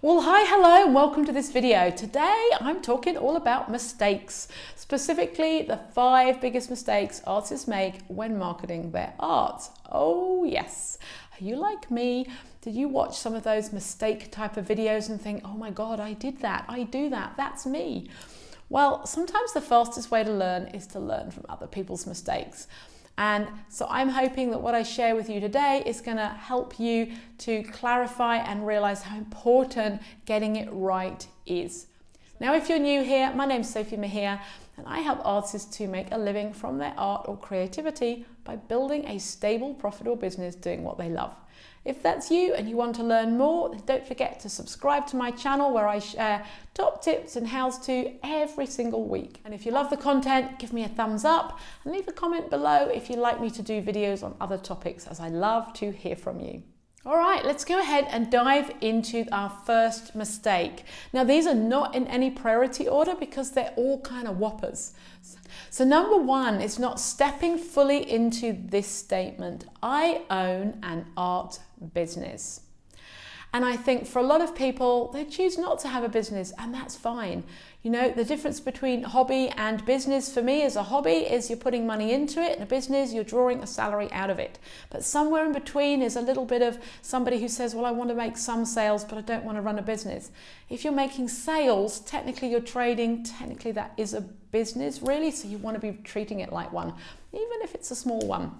Well, hi, hello, and welcome to this video. Today, I'm talking all about mistakes, specifically the 5 biggest mistakes artists make when marketing their art. Oh yes, are you like me? Did you watch some of those mistake type of videos and think, oh my God, I did that, I do that, that's me? Well, sometimes the fastest way to learn is to learn from other people's mistakes. And so I'm hoping that what I share with you today is going to help you to clarify and realize how important getting it right is. Now, if you're new here, my name's Sophie Mahir, and I help artists to make a living from their art or creativity by building a stable, profitable business doing what they love. If that's you and you want to learn more, then don't forget to subscribe to my channel where I share top tips and how-to every single week. And if you love the content, give me a thumbs up and leave a comment below if you'd like me to do videos on other topics, as I love to hear from you. All right, let's go ahead and dive into our first mistake. Now, these are not in any priority order because they're all kind of whoppers. So number 1 is not stepping fully into this statement: I own an art business. And I think for a lot of people, they choose not to have a business, and that's fine. You know, the difference between hobby and business for me as a hobby is you're putting money into it, and a business, you're drawing a salary out of it. But somewhere in between is a little bit of somebody who says, well, I want to make some sales, but I don't want to run a business. If you're making sales, technically you're trading, technically that is a business really, so you want to be treating it like one, even if it's a small one.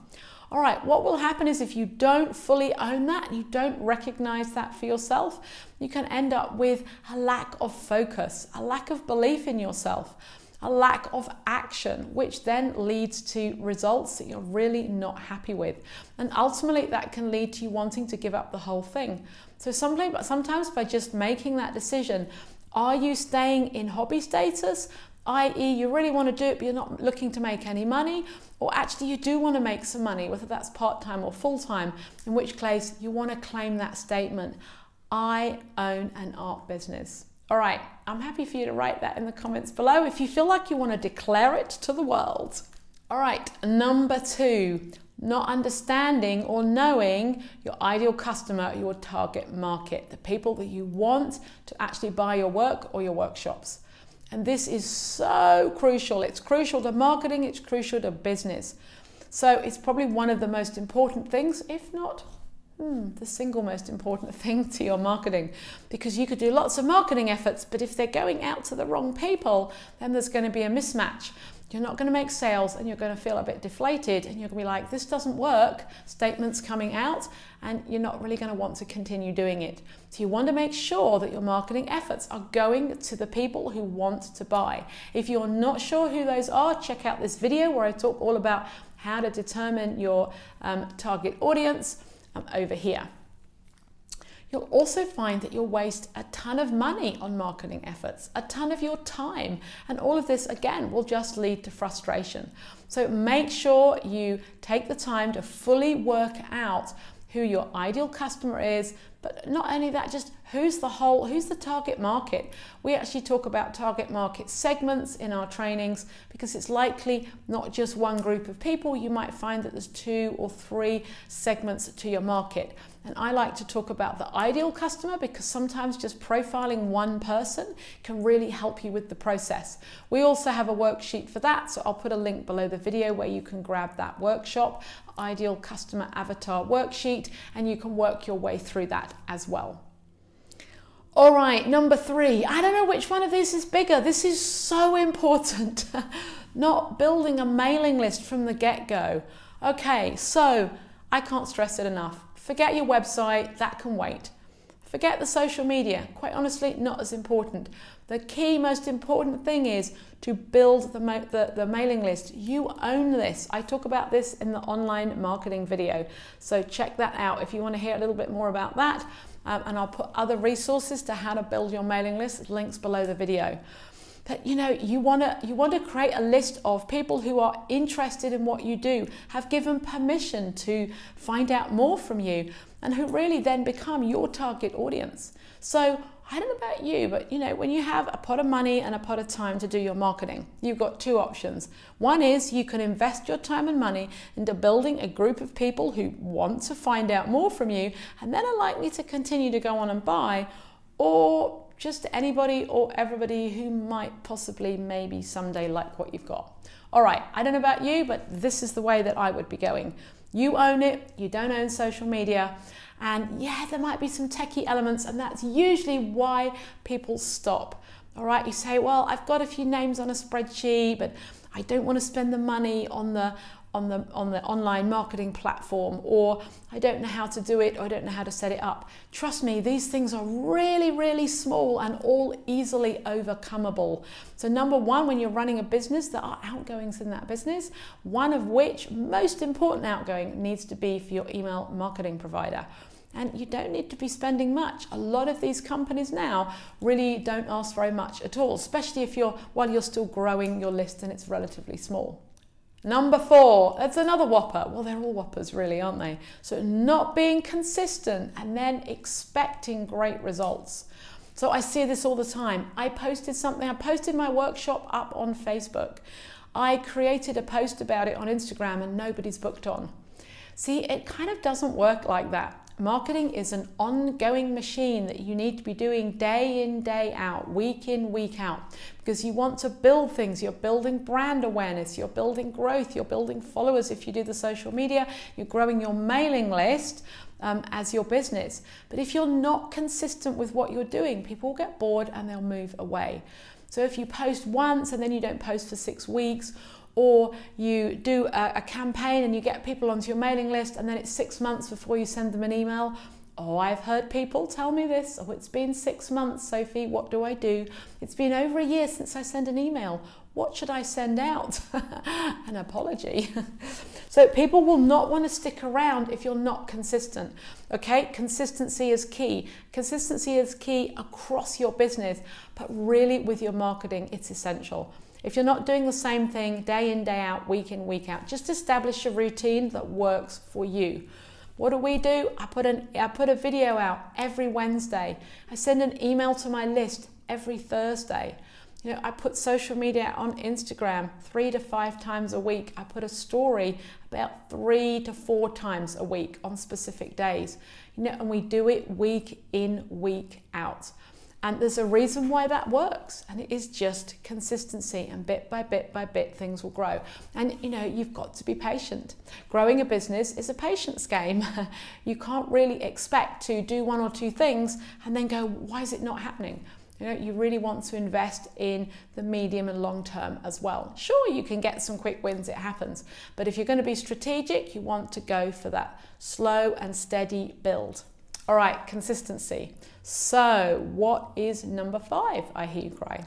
All right, what will happen is if you don't fully own that, you don't recognize that for yourself, you can end up with a lack of focus, a lack of belief in yourself, a lack of action, which then leads to results that you're really not happy with. And ultimately that can lead to you wanting to give up the whole thing. So sometimes by just making that decision, are you staying in hobby status? i.e. you really want to do it but you're not looking to make any money, or actually you do want to make some money, whether that's part-time or full-time, in which case you want to claim that statement: I own an art business. All right, I'm happy for you to write that in the comments below if you feel like you want to declare it to the world. All right, number 2, not understanding or knowing your ideal customer, your target market, the people that you want to actually buy your work or your workshops. And this is so crucial. It's crucial to marketing, it's crucial to business. So it's probably one of the most important things, if not the single most important thing to your marketing, because you could do lots of marketing efforts, but if they're going out to the wrong people, then there's going to be a mismatch. You're not going to make sales and you're going to feel a bit deflated and you're going to be like, this doesn't work, statements coming out, and you're not really going to want to continue doing it. So you want to make sure that your marketing efforts are going to the people who want to buy. If you're not sure who those are, check out this video where I talk all about how to determine your target audience over here. You'll also find that you'll waste a ton of money on marketing efforts, a ton of your time, and all of this again will just lead to frustration. So make sure you take the time to fully work out who your ideal customer is, but not only that, just who's the target market. We actually talk about target market segments in our trainings because it's likely not just one group of people. You might find that there's 2 or 3 segments to your market. And I like to talk about the ideal customer because sometimes just profiling one person can really help you with the process. We also have a worksheet for that, so I'll put a link below the video where you can grab that workshop, Ideal Customer Avatar Worksheet, and you can work your way through that as well. All right, number 3. I don't know which one of these is bigger. This is so important. Not building a mailing list from the get-go. Okay, so I can't stress it enough. Forget your website, that can wait. Forget the social media, quite honestly, not as important. The key, most important thing is to build the mailing list. You own this. I talk about this in the online marketing video. So check that out if you want to hear a little bit more about that. And I'll put other resources to how to build your mailing list, links below the video. But you know, you want to create a list of people who are interested in what you do, have given permission to find out more from you, and who really then become your target audience. So I don't know about you, but you know, when you have a pot of money and a pot of time to do your marketing, you've got 2 options. One is you can invest your time and money into building a group of people who want to find out more from you and then are likely to continue to go on and buy. or just anybody or everybody who might possibly maybe someday like what you've got. All right, I don't know about you, but this is the way that I would be going. You own it, you don't own social media, and yeah, there might be some techie elements, and that's usually why people stop. All right, you say, well, I've got a few names on a spreadsheet, but I don't want to spend the money on the online marketing platform, or I don't know how to do it, or I don't know how to set it up. Trust me, these things are really, really small and all easily overcomable. So number one, when you're running a business, there are outgoings in that business, one of which, most important outgoing, needs to be for your email marketing provider. And you don't need to be spending much. A lot of these companies now really don't ask very much at all, especially if while you're still growing your list and it's relatively small. Number 4, that's another whopper. Well, they're all whoppers really, aren't they? So not being consistent and then expecting great results. So I see this all the time. I posted my workshop up on Facebook. I created a post about it on Instagram and nobody's booked on. See, it kind of doesn't work like that. Marketing is an ongoing machine that you need to be doing day in, day out, week in, week out, because you want to build things. You're building brand awareness, you're building growth, you're building followers if you do the social media, you're growing your mailing list as your business. But if you're not consistent with what you're doing, people will get bored and they'll move away. So if you post once and then you don't post for 6 weeks, or you do a campaign and you get people onto your mailing list and then it's 6 months before you send them an email. Oh, I've heard people tell me this. Oh, it's been 6 months, Sophie, what do I do? It's been over a year since I sent an email. What should I send out? An apology. So people will not want to stick around if you're not consistent. Okay, consistency is key. Consistency is key across your business, but really with your marketing, it's essential. If you're not doing the same thing day in, day out, week in, week out, just establish a routine that works for you. What do? I put a video out every Wednesday. I send an email to my list every Thursday. I put social media on Instagram 3 to 5 times a week. I put a story about 3 to 4 times a week on specific days. And we do it week in, week out. And there's a reason why that works, and it is just consistency, and bit by bit things will grow. And you've got to be patient. Growing a business is a patience game. You can't really expect to do 1 or 2 things and then go, why is it not happening? You really want to invest in the medium and long term as well. Sure, you can get some quick wins, it happens. But if you're going to be strategic, you want to go for that slow and steady build. All right, consistency. So what is number 5? I hear you cry.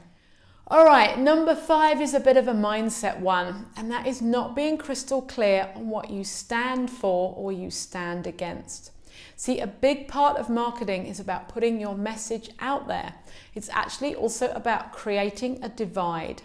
All right, number 5 is a bit of a mindset one, and that is not being crystal clear on what you stand for or you stand against. See, a big part of marketing is about putting your message out there. It's actually also about creating a divide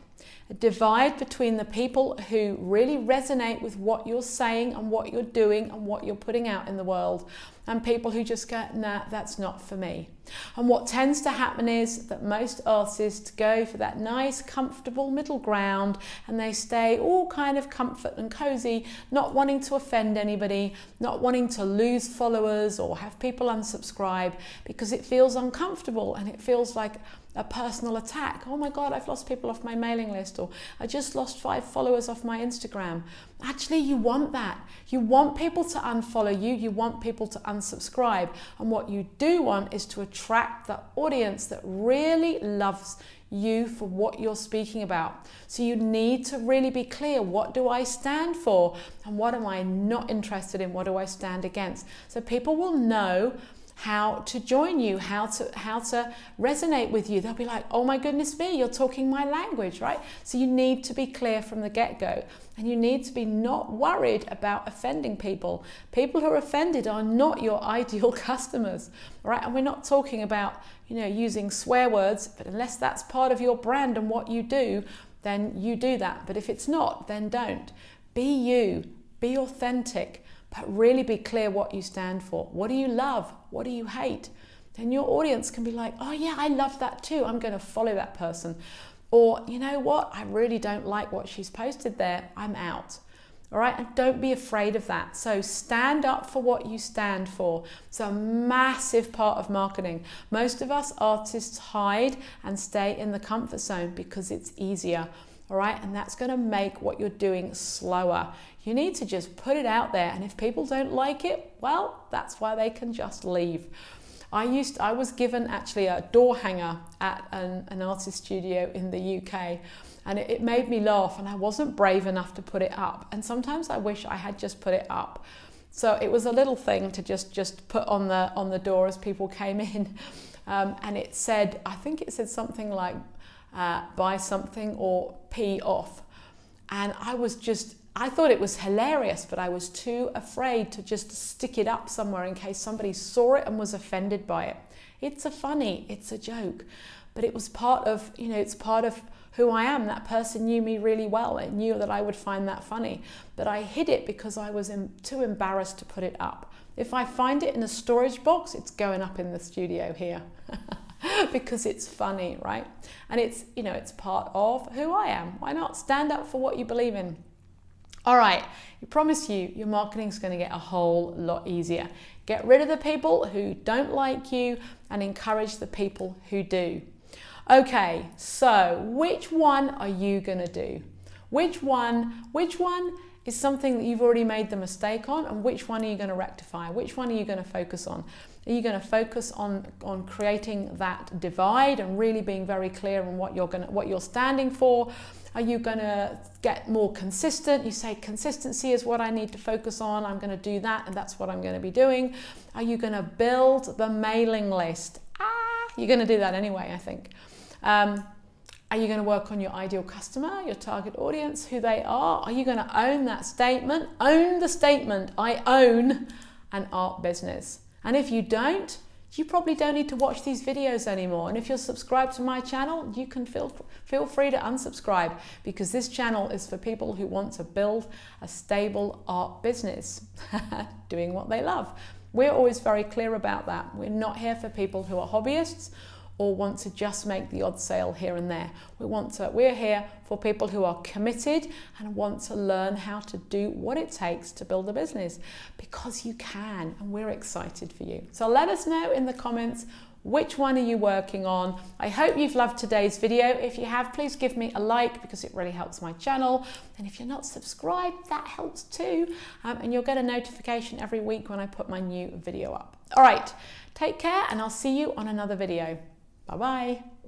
between the people who really resonate with what you're saying and what you're doing and what you're putting out in the world, and people who just go, nah, that's not for me. And what tends to happen is that most artists go for that nice, comfortable middle ground, and they stay all kind of comfort and cozy, not wanting to offend anybody, not wanting to lose followers or have people unsubscribe, because it feels uncomfortable and it feels like a personal attack. Oh my God, I've lost people off my mailing list, or I just lost 5 followers off my Instagram. Actually, you want that. You want people to unfollow you. You want people to unsubscribe. And what you do want is to attract the audience that really loves you for what you're speaking about. So you need to really be clear, what do I stand for? And what am I not interested in? What do I stand against? So people will know how to join you, how to resonate with you. They'll be like, oh my goodness me, you're talking my language, right? So you need to be clear from the get-go, and you need to be not worried about offending people. People who are offended are not your ideal customers, right? And we're not talking about, using swear words, but unless that's part of your brand and what you do, then you do that. But if it's not, then don't. Be you, be authentic, but really be clear what you stand for. What do you love? What do you hate? Then your audience can be like, oh yeah, I love that too. I'm going to follow that person. Or, you know what? I really don't like what she's posted there. I'm out. All right, and don't be afraid of that. So stand up for what you stand for. It's a massive part of marketing. Most of us artists hide and stay in the comfort zone because it's easier. All right, and that's going to make what you're doing slower. You need to just put it out there, and if people don't like it, well, that's why they can just leave. I was given actually a door hanger at an artist studio in the UK, and it made me laugh, and I wasn't brave enough to put it up. And sometimes I wish I had just put it up. So it was a little thing to just put on the door as people came in, and it said, I think it said something like buy something or pee off. And I thought it was hilarious, but I was too afraid to just stick it up somewhere in case somebody saw it and was offended by it. It's a joke, but it was part of, it's part of who I am. That person knew me really well. It knew that I would find that funny, but I hid it because I was too embarrassed to put it up. If I find it in a storage box, it's going up in the studio here because it's funny, right? And it's part of who I am. Why not stand up for what you believe in? All right, I promise you, your marketing's going to get a whole lot easier. Get rid of the people who don't like you and encourage the people who do. Okay, so which one are you going to do? Which one is something that you've already made the mistake on, and which one are you going to rectify? Which one are you going to focus on? Are you going to focus on creating that divide and really being very clear on what you're standing for? Are you going to get more consistent? You say consistency is what I need to focus on. I'm going to do that, and that's what I'm going to be doing. Are you going to build the mailing list? You're going to do that anyway, I think. Are you going to work on your ideal customer, your target audience, who they are? Are you going to own that statement? Own the statement, I own an art business. And if you don't, you probably don't need to watch these videos anymore. And if you're subscribed to my channel, you can feel free to unsubscribe, because this channel is for people who want to build a stable art business, doing what they love. We're always very clear about that. We're not here for people who are hobbyists or want to just make the odd sale here and there. We're here for people who are committed and want to learn how to do what it takes to build a business, because you can, and we're excited for you. So let us know in the comments, which one are you working on? I hope you've loved today's video. If you have, please give me a like, because it really helps my channel. And if you're not subscribed, that helps too. And you'll get a notification every week when I put my new video up. All right, take care, and I'll see you on another video. Bye-bye.